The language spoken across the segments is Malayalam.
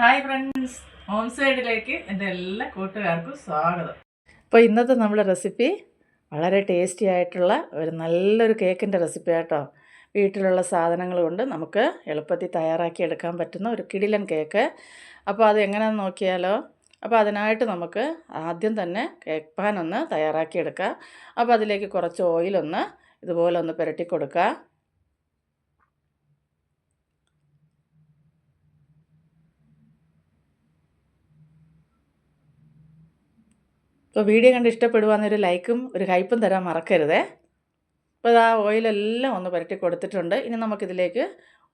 ഹായ് ഫ്രണ്ട്സ്, ഹോം സൈഡിലേക്ക് എൻ്റെ എല്ലാ കൂട്ടുകാർക്കും സ്വാഗതം. അപ്പോൾ ഇന്നത്തെ നമ്മുടെ റെസിപ്പി വളരെ ടേസ്റ്റി ആയിട്ടുള്ള ഒരു നല്ലൊരു കേക്കിൻ്റെ റെസിപ്പി ആട്ടോ. വീട്ടിലുള്ള സാധനങ്ങൾ കൊണ്ട് നമുക്ക് എളുപ്പത്തിൽ തയ്യാറാക്കി എടുക്കാൻ പറ്റുന്ന ഒരു കിടിലൻ കേക്ക്. അപ്പോൾ അത് എങ്ങനെയാണെന്ന് നോക്കിയാലോ. അപ്പോൾ അതിനായിട്ട് നമുക്ക് ആദ്യം തന്നെ കേക്ക് പാൻ ഒന്ന് തയ്യാറാക്കി എടുക്കാം. അപ്പോൾ അതിലേക്ക് കുറച്ച് ഓയിലൊന്ന് ഇതുപോലെ ഒന്ന് പുരട്ടി കൊടുക്കുക. അപ്പോൾ വീഡിയോ കണ്ട് ഇഷ്ടപ്പെടുവാന്നൊരു ലൈക്കും ഒരു ഹൈപ്പും തരാൻ മറക്കരുതേ. അപ്പോൾ ആ ഓയിലെല്ലാം ഒന്ന് പുരട്ടി കൊടുത്തിട്ടുണ്ട്. ഇനി നമുക്കിതിലേക്ക്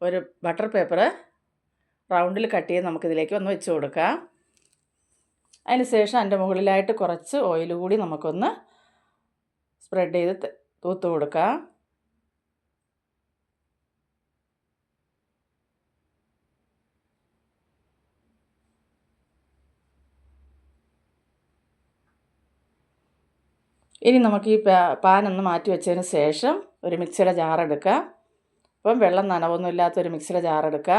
ഒരു ബട്ടർ പേപ്പർ റൗണ്ടിൽ കട്ട് ചെയ്ത് നമുക്കിതിലേക്ക് ഒന്ന് വെച്ച് കൊടുക്കാം. അതിന് ശേഷം അതിൻ്റെ മുകളിലായിട്ട് കുറച്ച് ഓയിൽ കൂടി നമുക്കൊന്ന് സ്പ്രെഡ് ചെയ്ത് തൂത്ത് കൊടുക്കാം. ഇനി നമുക്ക് ഈ പാനൊന്ന് മാറ്റി വെച്ചതിന് ശേഷം ഒരു മിക്സിയുടെ ജാർ എടുക്കുക. അപ്പം വെള്ളം നനവൊന്നും ഇല്ലാത്തൊരു മിക്സിയുടെ ജാർ എടുക്കുക.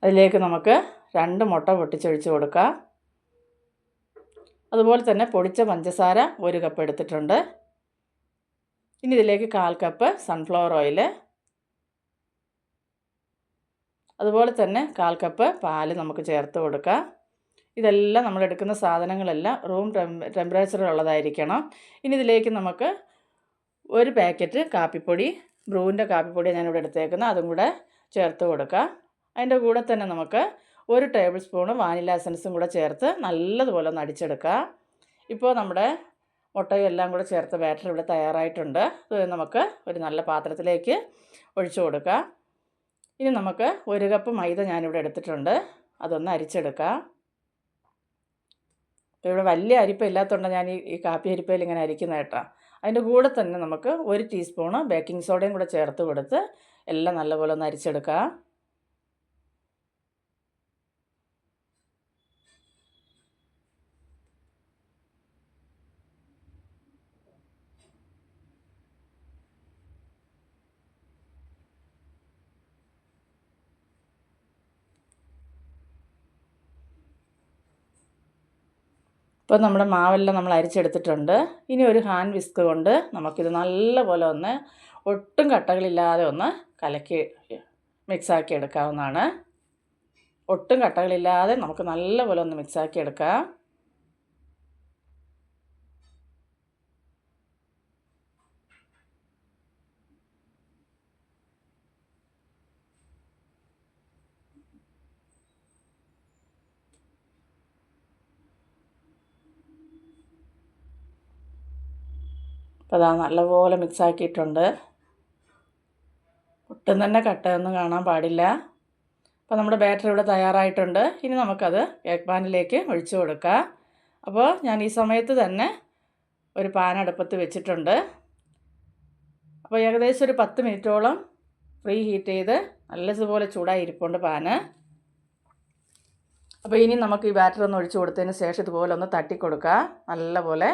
അതിലേക്ക് നമുക്ക് 2 മുട്ട പൊട്ടിച്ചൊഴിച്ച് കൊടുക്കാം. അതുപോലെ തന്നെ പൊടിച്ച പഞ്ചസാര 1 കപ്പ് എടുത്തിട്ടുണ്ട്. ഇനി ഇതിലേക്ക് 1/4 കപ്പ് സൺഫ്ലവർ ഓയിൽ, അതുപോലെ തന്നെ 1/4 കപ്പ് പാൽ നമുക്ക് ചേർത്ത് കൊടുക്കാം. ഇതെല്ലാം നമ്മൾ എടുക്കുന്ന സാധനങ്ങളെല്ലാം റൂം ടെമ്പറേച്ചറിലുള്ളതായിരിക്കണം. ഇനി ഇതിലേക്ക് നമുക്ക് 1 പാക്കറ്റ് കാപ്പിപ്പൊടി, ബ്രൂവിൻ്റെ കാപ്പിപ്പൊടി ഞാനിവിടെ എടുത്തേക്കുന്നത്, അതും കൂടെ ചേർത്ത് കൊടുക്കാം. അതിൻ്റെ കൂടെ തന്നെ നമുക്ക് 1 ടേബിൾ സ്പൂൺ വാനില എസൻസും കൂടെ ചേർത്ത് നല്ലതുപോലെ ഒന്ന് അടിച്ചെടുക്കാം. ഇപ്പോൾ നമ്മുടെ മുട്ടയും എല്ലാം കൂടെ ചേർത്ത് ബാറ്റർ ഇവിടെ തയ്യാറായിട്ടുണ്ട്. ഇത് നമുക്ക് ഒരു നല്ല പാത്രത്തിലേക്ക് ഒഴിച്ചു കൊടുക്കാം. ഇനി നമുക്ക് 1 കപ്പ് മൈദ ഞാനിവിടെ എടുത്തിട്ടുണ്ട്, അതൊന്ന് അരിച്ചെടുക്കാം. അപ്പോൾ ഇവിടെ വലിയ അരിപ്പ ഇല്ലാത്തതുകൊണ്ട് ഞാൻ ഈ കാപ്പി അരിപ്പയിൽ ഇങ്ങനെ അരിക്കുന്ന കേട്ടോ. അതിൻ്റെ കൂടെ തന്നെ നമുക്ക് 1 ടീസ്പൂണ് ബേക്കിംഗ് സോഡയും കൂടെ ചേർത്ത് കൊടുത്ത് എല്ലാം നല്ലപോലെ ഒന്ന് അരിച്ചെടുക്കാം. ഇപ്പോൾ നമ്മുടെ മാവെല്ലാം നമ്മൾ അരിച്ചെടുത്തിട്ടുണ്ട്. ഇനി ഒരു ഹാൻഡ് വിസ്ക് കൊണ്ട് നമുക്കിത് നല്ലപോലെ ഒന്ന് ഒട്ടും കട്ടകളില്ലാതെ ഒന്ന് കലക്കി മിക്സാക്കി എടുക്കാവുന്നതാണ്. ഒട്ടും കട്ടകളില്ലാതെ നമുക്ക് നല്ലപോലെ ഒന്ന് മിക്സാക്കി എടുക്കാം. അപ്പോൾ അതാ നല്ലപോലെ മിക്സാക്കിയിട്ടുണ്ട്. ഒട്ടും തന്നെ കട്ടയൊന്നും കാണാൻ പാടില്ല. അപ്പോൾ നമ്മുടെ ബാറ്റർ ഇവിടെ തയ്യാറായിട്ടുണ്ട്. ഇനി നമുക്കത് കേക്ക് പാനിലേക്ക് ഒഴിച്ചു കൊടുക്കാം. അപ്പോൾ ഞാൻ ഈ സമയത്ത് തന്നെ ഒരു പാൻ അടുപ്പത്ത് വെച്ചിട്ടുണ്ട്. അപ്പോൾ ഏകദേശം ഒരു 10 മിനിറ്റോളം ഫ്രീ ഹീറ്റ് ചെയ്ത് നല്ലതുപോലെ ചൂടായി ഇരിപ്പുണ്ട് പാന്. അപ്പോൾ ഇനി നമുക്ക് ഈ ബാറ്റർ ഒന്ന് ഒഴിച്ചു കൊടുത്തതിന് ശേഷം ഇതുപോലെ ഒന്ന് തട്ടിക്കൊടുക്കുക നല്ലപോലെ.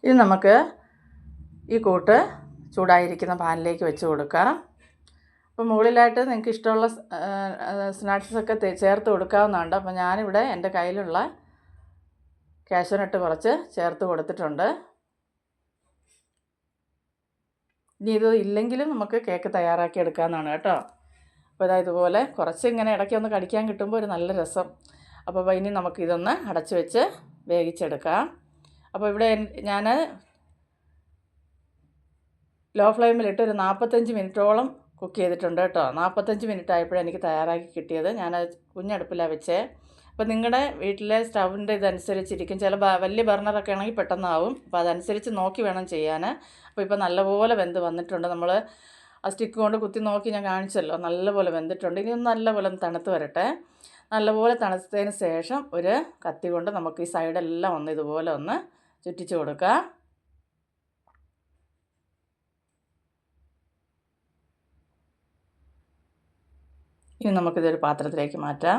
ഇനി നമുക്ക് ഈ കൂട്ട് ചൂടായിരിക്കുന്ന പാനിലേക്ക് വെച്ച് കൊടുക്കാം. അപ്പോൾ മുകളിലായിട്ട് നിങ്ങൾക്ക് ഇഷ്ടമുള്ള സ്നാക്സൊക്കെ ചേർത്ത് കൊടുക്കാവുന്നതാണ്. അപ്പോൾ ഞാനിവിടെ എൻ്റെ കയ്യിലുള്ള കാഷ്യൂനട്ട് കുറച്ച് ചേർത്ത് കൊടുത്തിട്ടുണ്ട്. ഇനി ഇത് ഇല്ലെങ്കിലും നമുക്ക് കേക്ക് തയ്യാറാക്കി എടുക്കാവുന്നതാണ് കേട്ടോ. അപ്പോൾ ഇതുപോലെ കുറച്ച് ഇങ്ങനെ ഇടയ്ക്ക് ഒന്ന് കടിക്കാൻ കിട്ടുമ്പോൾ ഒരു നല്ല രസം. അപ്പോൾ ഇനി നമുക്കിതൊന്ന് അടച്ചു വെച്ച് വേവിച്ചെടുക്കാം. അപ്പോൾ ഇവിടെ ഞാൻ ലോ ഫ്ലെയിമിലിട്ട് ഒരു 45 മിനിറ്റോളം കുക്ക് ചെയ്തിട്ടുണ്ട് കേട്ടോ. 45 മിനിറ്റ് ആയപ്പോഴാണ് എനിക്ക് തയ്യാറാക്കി കിട്ടിയത്. ഞാൻ കുഞ്ഞടുപ്പിലാണ് വെച്ചേ. അപ്പോൾ നിങ്ങളുടെ വീട്ടിലെ സ്റ്റൗവിൻ്റെ ഇതനുസരിച്ചിരിക്കും. ചില വലിയ ബർണറൊക്കെ ആണെങ്കിൽ പെട്ടെന്നാവും. അപ്പോൾ അതനുസരിച്ച് നോക്കി വേണം ചെയ്യാൻ. അപ്പോൾ ഇപ്പോൾ നല്ലപോലെ വെന്ത് വന്നിട്ടുണ്ട്. നമ്മൾ ആ സ്റ്റിക്ക് കൊണ്ട് കുത്തി നോക്കി ഞാൻ കാണിച്ചല്ലോ, നല്ലപോലെ വെന്തിട്ടുണ്ട്. ഇനി ഒന്ന് നല്ലപോലെ ഒന്ന് തണുത്ത് വരട്ടെ. നല്ലപോലെ തണുത്തതിന് ശേഷം ഒരു കത്തി കൊണ്ട് നമുക്ക് ഈ സൈഡെല്ലാം ഒന്ന് ഇതുപോലെ ഒന്ന് ചുറ്റിച്ച് കൊടുക്കുക. ഇനി നമുക്കിതൊരു പാത്രത്തിലേക്ക് മാറ്റാം.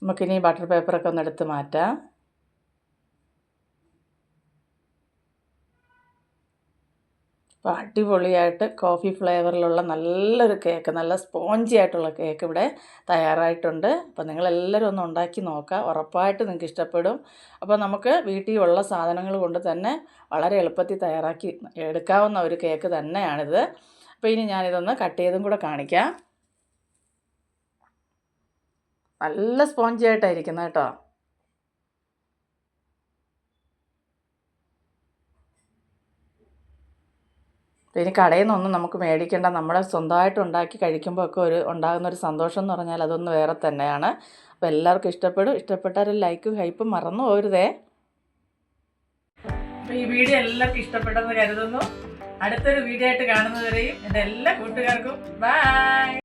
നമുക്കിനി ബട്ടർ പേപ്പറൊക്കെ ഒന്ന് എടുത്ത് മാറ്റാം. അപ്പോൾ അടിപൊളിയായിട്ട് കോഫി ഫ്ലേവറിലുള്ള നല്ലൊരു കേക്ക്, നല്ല സ്പോഞ്ചി ആയിട്ടുള്ള കേക്ക് ഇവിടെ തയ്യാറായിട്ടുണ്ട്. അപ്പോൾ നിങ്ങളെല്ലാവരും ഒന്ന് ഉണ്ടാക്കി നോക്കുക, ഉറപ്പായിട്ട് നിങ്ങൾക്ക് ഇഷ്ടപ്പെടും. അപ്പോൾ നമുക്ക് വീട്ടിൽ ഉള്ള സാധനങ്ങൾ കൊണ്ട് തന്നെ വളരെ എളുപ്പത്തിൽ തയ്യാറാക്കി എടുക്കാവുന്ന ഒരു കേക്ക് തന്നെയാണിത്. അപ്പോൾ ഇനി ഞാനിതൊന്ന് കട്ട് ചെയ്തും കൂടെ കാണിക്കാം. നല്ല സ്പോഞ്ചി ആയിട്ടായിരിക്കുന്നത് കേട്ടോ. ഇനി കടയിൽ നിന്നൊന്നും നമുക്ക് മേടിക്കേണ്ട, നമ്മുടെ സ്വന്തമായിട്ട് ഉണ്ടാക്കി കഴിക്കുമ്പോൾ ഒക്കെ ഉണ്ടാകുന്നൊരു സന്തോഷം എന്ന് പറഞ്ഞാൽ അതൊന്ന് വേറെ തന്നെയാണ്. അപ്പോൾ എല്ലാവർക്കും ഇഷ്ടപ്പെടും. ഇഷ്ടപ്പെട്ടാൽ ലൈക്കും ഹൈപ്പും മറന്നു പോരുതേ. അപ്പോൾ ഈ വീഡിയോ എല്ലാവർക്കും ഇഷ്ടപ്പെട്ടെന്ന് കരുതുന്നു. അടുത്തൊരു വീഡിയോ ആയിട്ട് കാണുന്നതുവരെയും എൻ്റെ എല്ലാ കൂട്ടുകാർക്കും ബൈ.